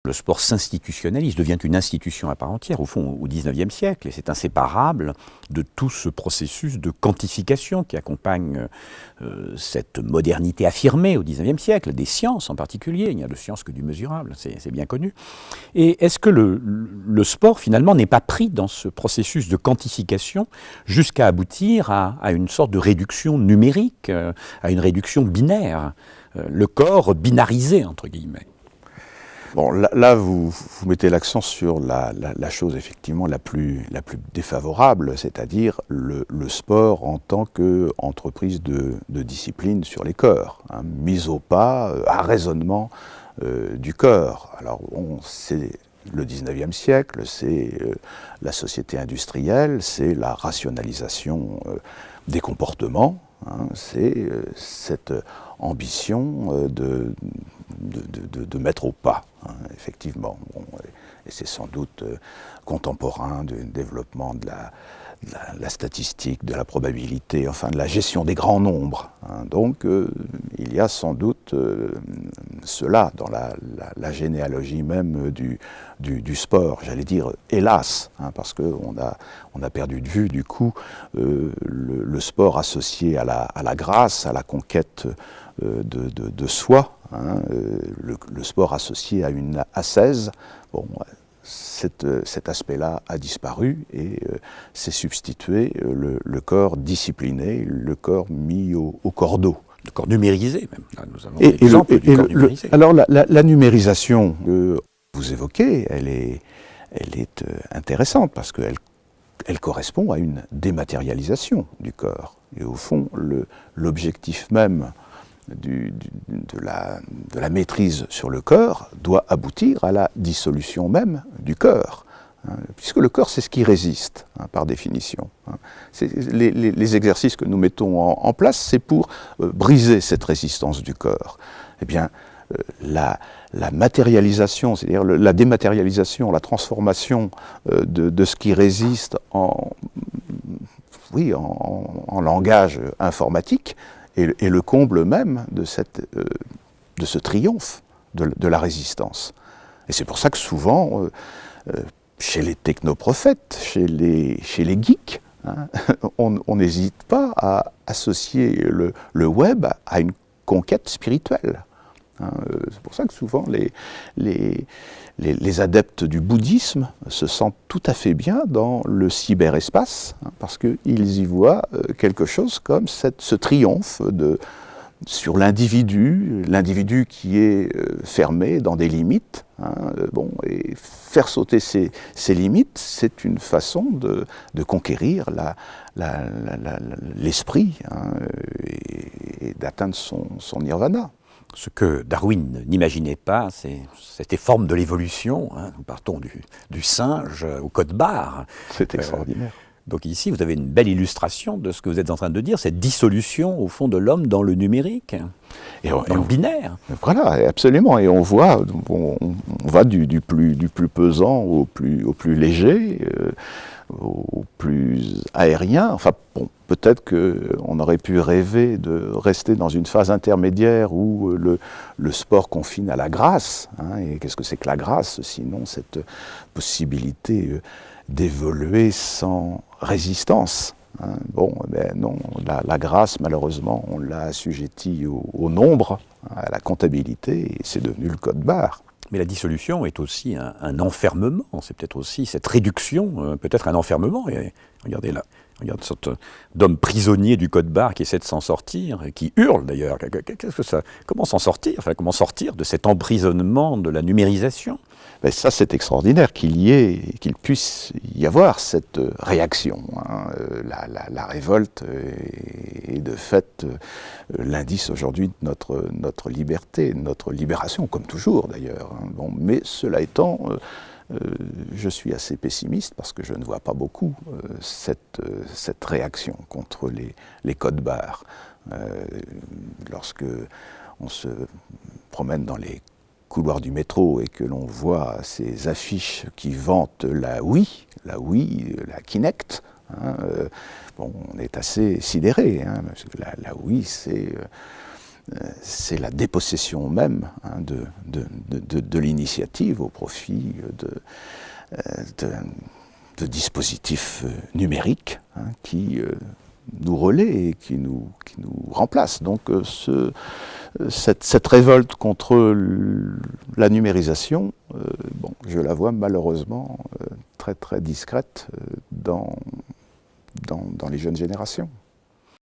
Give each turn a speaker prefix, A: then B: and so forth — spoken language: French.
A: le sport s'institutionnalise, devient une institution à part entière, au fond, au XIXe siècle, et c'est inséparable de tout ce processus de quantification qui accompagne cette modernité affirmée au XIXe siècle, des sciences en particulier. Il n'y a de science que du mesurable, c'est bien connu. Et est-ce que le sport, finalement, n'est pas pris dans ce processus de quantification jusqu'à aboutir à une sorte de réduction numérique, à une réduction binaire, le corps binarisé, entre guillemets?
B: Bon, là vous mettez l'accent sur la chose effectivement la plus défavorable, c'est-à-dire le sport en tant qu'entreprise de discipline sur les corps, hein, mise au pas, à raisonnement du corps. Alors c'est le 19e siècle, c'est la société industrielle, c'est la rationalisation des comportements, hein, c'est cette ambition de mettre au pas, hein, effectivement. Bon, et c'est sans doute contemporain du développement de la statistique, de la probabilité, enfin de la gestion des grands nombres. Hein. Donc il y a sans doute cela dans la généalogie même du sport, j'allais dire hélas, hein, parce qu'on a perdu de vue du coup le sport associé à la grâce, à la conquête de soi, hein, le sport associé à une ascèse. Bon, cet aspect-là a disparu et s'est substitué le corps discipliné, le corps mis au cordeau.
A: Le corps numérisé même. Là, nous avons l'exemple du corps numérisé.
B: Alors la numérisation que vous évoquez, elle est intéressante parce qu'elle correspond à une dématérialisation du corps. Et au fond, l'objectif même de la maîtrise sur le corps doit aboutir à la dissolution même du corps, hein, puisque le corps c'est ce qui résiste, hein, par définition. Hein. Les exercices que nous mettons en place, c'est pour briser cette résistance du corps. Eh bien, la matérialisation, c'est-à-dire la dématérialisation, la transformation de ce qui résiste en langage informatique, et le comble même de ce triomphe de la résistance. Et c'est pour ça que souvent, chez les technoprophètes, chez les geeks, hein, on n'hésite pas à associer le web à une conquête spirituelle. Hein, c'est pour ça que souvent les adeptes du bouddhisme se sentent tout à fait bien dans le cyberespace, hein, parce qu'ils y voient quelque chose comme ce triomphe sur l'individu qui est fermé dans des limites. Hein, et faire sauter ces limites, c'est une façon de conquérir l'esprit, hein, et d'atteindre son nirvana.
A: Ce que Darwin n'imaginait pas, c'est cette forme de l'évolution. Hein. Nous partons du singe au code-barre.
B: C'est extraordinaire.
A: Donc ici, vous avez une belle illustration de ce que vous êtes en train de dire, cette dissolution, au fond, de l'homme dans le numérique, dans le binaire.
B: Voilà, absolument. Et on voit, on va du plus pesant au plus léger, au plus aérien. Enfin, bon, peut-être qu'on aurait pu rêver de rester dans une phase intermédiaire où le sport confine à la grâce. Hein, et qu'est-ce que c'est que la grâce, sinon cette possibilité d'évoluer sans résistance. Hein. Bon, ben non, la grâce, malheureusement, on l'a assujettie au nombre, à la comptabilité, et c'est devenu le code-barre.
A: Mais la dissolution est aussi un enfermement, c'est peut-être aussi cette réduction, peut-être un enfermement. Et regardez là, regarde cette sorte d'homme prisonnier du code-barre qui essaie de s'en sortir, qui hurle d'ailleurs. Qu'est-ce que ça, comment s'en sortir, enfin, comment sortir de cet emprisonnement de la numérisation?
B: Ben ça, c'est extraordinaire qu'il puisse y avoir cette réaction. Hein. La révolte est de fait l'indice aujourd'hui de notre liberté, de notre libération, comme toujours d'ailleurs. Hein. Bon, mais cela étant, je suis assez pessimiste parce que je ne vois pas beaucoup cette réaction contre les codes-barres. Lorsque on se promène dans les couloirs du métro et que l'on voit ces affiches qui vantent la Wii, la Kinect, hein, on est assez sidéré, hein, parce que la Wii, c'est c'est la dépossession même de l'initiative au profit de dispositifs numériques qui nous relaient et qui nous remplacent. Donc cette révolte contre la numérisation, je la vois malheureusement très très discrète dans les jeunes générations.